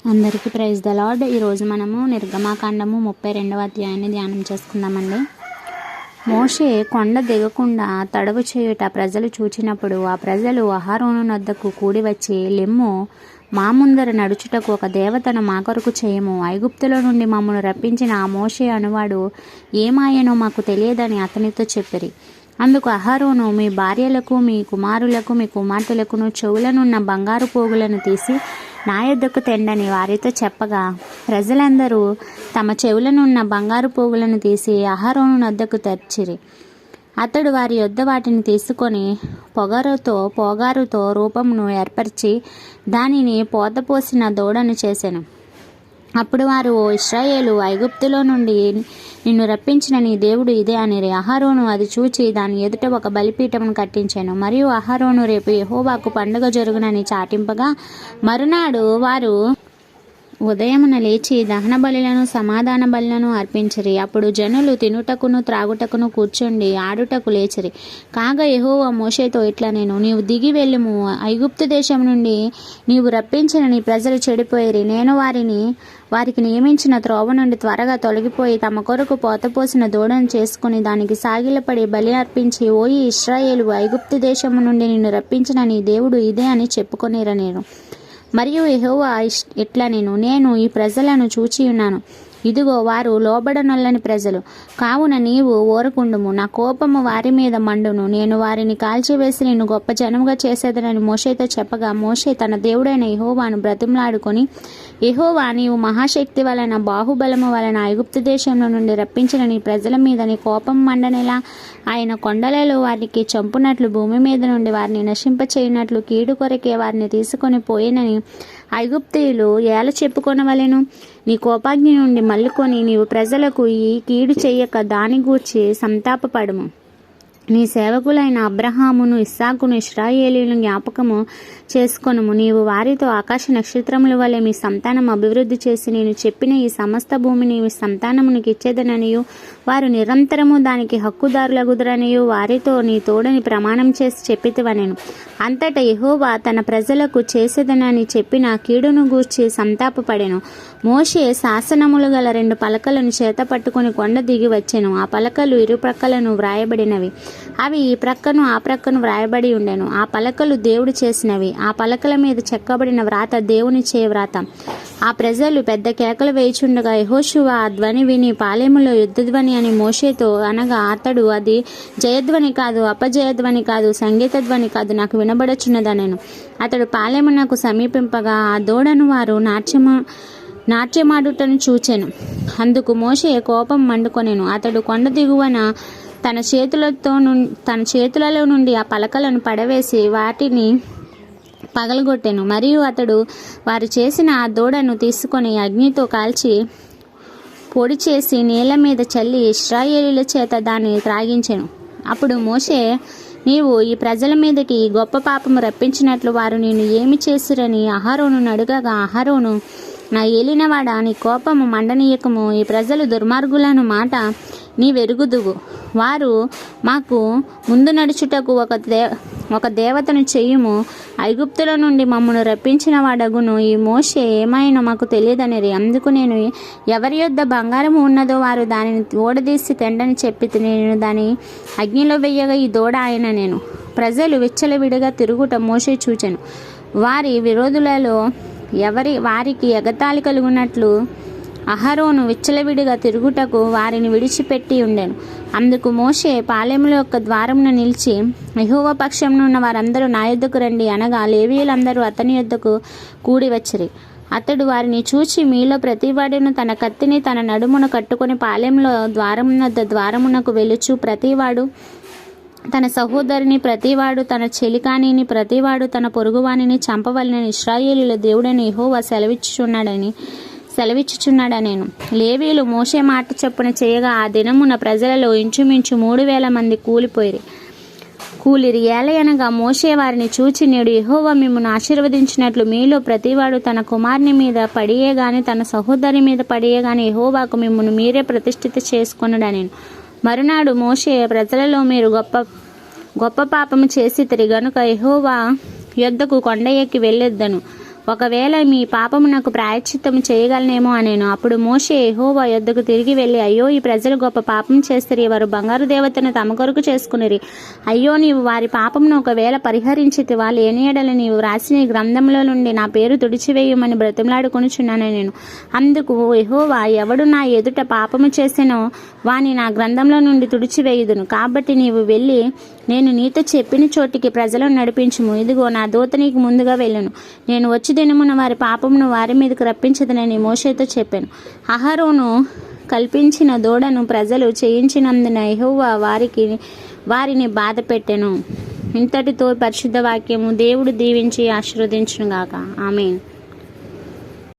అందరికీ praise the lord. ఈరోజు మనము నిర్గమాకాండము 32వ అధ్యాయాన్ని ధ్యానం చేసుకుందామండి. మోషే కొండ దిగకుండా తడవు చేయుట ప్రజలు చూచినప్పుడు ఆ ప్రజలు అహరోను నద్దకు కూడి వచ్చి, లెమ్ము, మా ముందర నడుచుటకు ఒక దేవతను మా కొరకు చేయము. ఐగుప్తులో నుండి మమ్మను రప్పించిన ఆ మోషే అనువాడు ఏమాయనో మాకు తెలియదని అతనితో చెప్పిరి. అందుకు అహరోను, మీ భార్యలకు, మీ కుమారులకు, మీ కుమార్తెలకును చెవులనున్న బంగారు పోగులను తీసి నా యొద్దకు తెండని వారితో చెప్పగా, ప్రజలందరూ తమ చెవులనున్న బంగారు పోగులను తీసి అహరోను నద్దకు తెచ్చిరి. అతడు వారి యొద్ద వాటిని తీసుకొని పోగారుతో రూపమును ఏర్పరిచి దానిని పోతపోసిన దూడను చేసెను. అప్పుడు వారు, ఓ ఇశ్రాయేలు, ఐగుప్తులో నుండి నిన్ను రప్పించిన నీ దేవుడు ఇదే అనిరి. అహరోను అది చూచి దాని ఎదుట ఒక బలిపీఠమును కట్టించాను. మరియు అహరోను, రేపు యెహోవాకు పండుగ జరుగునని చాటింపగా, మరునాడు వారు ఉదయమున లేచి దహన బలులను సమాధాన బలులను అర్పించిరి. అప్పుడు జనులు తినుటకును త్రాగుటకును కూర్చుండి ఆడుటకు లేచిరి. కాగా యెహోవా మోషేతో ఇట్లా నేను, నీవు దిగి వెళ్ళుము, ఐగుప్తు దేశం నుండి నీవు రప్పించిన నీ ప్రజలు చెడిపోయిరి. నేను వారికి నియమించిన త్రోవ నుండి త్వరగా తొలగిపోయి తమ కొరకు పోతపోసిన దూడను చేసుకుని దానికి సాగిలపడి బలి అర్పించి, ఓయి ఇశ్రాయేలు, ఐగుప్తు దేశము నుండి నిన్ను రప్పించిన నీ దేవుడు ఇదే అని చెప్పుకొనిర. నేను మరియు యెహోవా ఇట్లా నేను ఈ ప్రజలను చూచి ఉన్నాను. ఇదిగో వారు లోబడనొల్లని ప్రజలు. కావున నీవు ఊరకుండుము, నా కోపము వారి మీద మండును. నేను వారిని కాల్చివేసి నిన్ను గొప్ప జనముగా చేసేదనని మోషేతో చెప్పగా, మోషే తన దేవుడైన యెహోవాను బ్రతిమలాడుకొని, యెహోవా, నీవు మహాశక్తి వలన బాహుబలము వలన ఐగుప్తు దేశంలో నుండి రప్పించిన నీ ప్రజల మీద నీ కోపం మండనేలా ఆయన కొండలలో వారికి చంపునట్లు భూమి మీద నుండి వారిని నశింపచేయునట్లు కీడు కొరకే వారిని తీసుకొని పోయినని ఐగుప్తీయులు ఏల చెప్పుకొనవలెను. నీ కోపాగ్ని నుండి మల్లుకొని నీవు ప్రజలకు ఈ కీడు చెయ్యక దాని గూర్చి సంతాపపడము. నీ సేవకులైన అబ్రహామును, ఇస్సాకును, ఇశ్రాయేలీయులను జ్ఞాపకము చేసుకొనుము. నీవు వారితో ఆకాశ నక్షత్రముల వలె మీ సంతానం అభివృద్ధి చేసి నేను చెప్పిన ఈ సమస్త భూమిని మీ సంతానమునికి ఇచ్చేదననియు వారు నిరంతరము దానికి హక్కుదారులగుదరనియు వారితో నీ తోడని ప్రమాణం చేసి చెప్పితివనెను. అంతటా యెహోవా తన ప్రజలకు చేసేదనని చెప్పిన కీడును గూర్చి సంతాపపడెను. మోషే శాసనములు గల 2 పలకలను చేత పట్టుకుని కొండ దిగి వచ్చెను. ఆ పలకలు ఇరుప్రక్కలను వ్రాయబడినవి. అవి ఈ ప్రక్కను ఆ ప్రక్కను వ్రాయబడి ఉండెను. ఆ పలకలు దేవుడు చేసినవి. ఆ పలకల మీద చెక్కబడిన వ్రాత దేవుని చే వ్రాత. ఆ ప్రజలు పెద్ద కేకలు వేయుచుండగా యెహోషువ ఆ ధ్వని విని, పాలెములో యుద్ధధ్వని అని మోషేతో అనగా, అతడు, అది జయధ్వని కాదు, అపజయధ్వని కాదు, సంగీత ధ్వని కాదు, నాకు వినబడుచున్నదనెను. అతడు పాలెమునకు సమీపింపగా ఆ దూడను వారు నాట్యమాడుటను చూచెను. అందుకు మోషే కోపం మండుకొనెను. అతడు కొండ దిగువన తన చేతులలో నుండి ఆ పలకలను పడవేసి వాటిని పగలగొట్టెను. మరియు అతడు వారు చేసిన ఆ దూడను తీసుకొని అగ్నితో కాల్చి పొడి చేసి నీళ్ల మీద చల్లి ఇశ్రాయేలీయుల చేత దాన్ని త్రాగించెను. అప్పుడు మోషే, నీవు ఈ ప్రజల మీదకి ఈ గొప్ప పాపము రప్పించినట్లు వారు నేను ఏమి చేసిరని అహరోను అడుగగా, అహరోను, నా ఏలినవాడా, నీ కోపము మండనీయకము. ఈ ప్రజలు దుర్మార్గులను మాట నీవెరుగుదువు. వారు మాకు ముందు నడుచుటకు ఒక దేవతను చెయ్యుము. ఐగుప్తుల నుండి మమ్మను రప్పించిన వాడగును ఈ మోషే ఏమైనా మాకు తెలియదనిరి. అందుకు నేను, ఎవరి యొద్ద బంగారము ఉన్నదో వారు దానిని ఓడదీసి తెండని చెప్పి నేను దాని అగ్నిలో వెయ్యగా ఈ దూడ ఆయన నేను. ప్రజలు విచ్చలవిడిగా తిరుగుట మోషే చూచెను. వారి విరోధులలో వారికి ఎగతాళి కలుగునట్లు అహరోను విచ్చలవిడిగా తిరుగుటకు వారిని విడిచిపెట్టి ఉండెను. అందుకు మోషే పాలెముల యొక్క ద్వారమున నిలిచి, యెహోవా పక్షమునున్న వారందరూ నా యొద్దకు రండి అనగా, లేవీయులందరూ అతని యొద్దకు కూడి వచ్చిరి. అతడు వారిని చూచి, మీలో ప్రతివాడును తన కత్తిని తన నడుమున కట్టుకొని పాలెంలో ద్వారమునకు వెలుచు, ప్రతివాడు తన సహోదరిని, ప్రతివాడు తన చెలికానిని, ప్రతివాడు తన పొరుగువానిని చంపవలనని ఇశ్రాయేలీయుల దేవుడైన యెహోవా సెలవిచ్చుచున్నాడనేను. లేవీయులు మోషే మాట చొప్పున చేయగా ఆ దినమున ప్రజలలో ఇంచుమించు 3,000 మంది కూలిరి. ఏలయనగా మోషే వారిని చూచి, నేడు యెహోవా మిమ్మును ఆశీర్వదించినట్లు మీలో ప్రతివాడు తన కుమారుని మీద పడియే గాని తన సహోదరి మీద పడియే గాని యెహోవాకు మిమ్మును మీరే ప్రతిష్ఠిత చేసుకొనుడనేను. మరునాడు మోషే, ప్రజలలో మీరు గొప్ప పాపము చేసితిరి గనుక యెహోవా యొద్దకు కొండ ఎక్కి వెళ్ళొద్దను. ఒకవేళ మీ పాపమునకు ప్రాయశ్చిత్తం చేయగలనేమో అనేను. అప్పుడు మోషే యెహోవా యొద్దకు తిరిగి వెళ్ళి, అయ్యో, ఈ ప్రజలు గొప్ప పాపం చేసిరి, వారు బంగారు దేవతను తమ కొరకు చేసుకునిరి. అయ్యో, నీవు వారి పాపమును ఒకవేళ పరిహరించితివా, లేని యెడల నీవు వ్రాసిన ఈ గ్రంథంలో నుండి నా పేరు తుడిచివేయమని బ్రతిమలాడుకొనుచున్నాను నేను. అందుకు యెహోవా, ఎవడు నా ఎదుట పాపము చేసెనో వాని నా గ్రంథంలో నుండి తుడిచివేయుదును. కాబట్టి నీవు వెళ్ళి నేను నీతో చెప్పిన చోటికి ప్రజలను నడిపించుము. ఇదిగో, నా దూత నీకు ముందుగా వెళ్ళును. నేను వచ్చి దినమున వారి పాపమును వారి మీదకు రప్పించదనని మోషేతో చెప్పాను. అహరోను కల్పించిన దూడను ప్రజలు చేయించినందున యెహోవా వారిని బాధ పెట్టెను. ఇంతటితో పరిశుద్ధ వాక్యము దేవుడు దీవించి ఆశీర్వదించును గాక. ఆమేన్.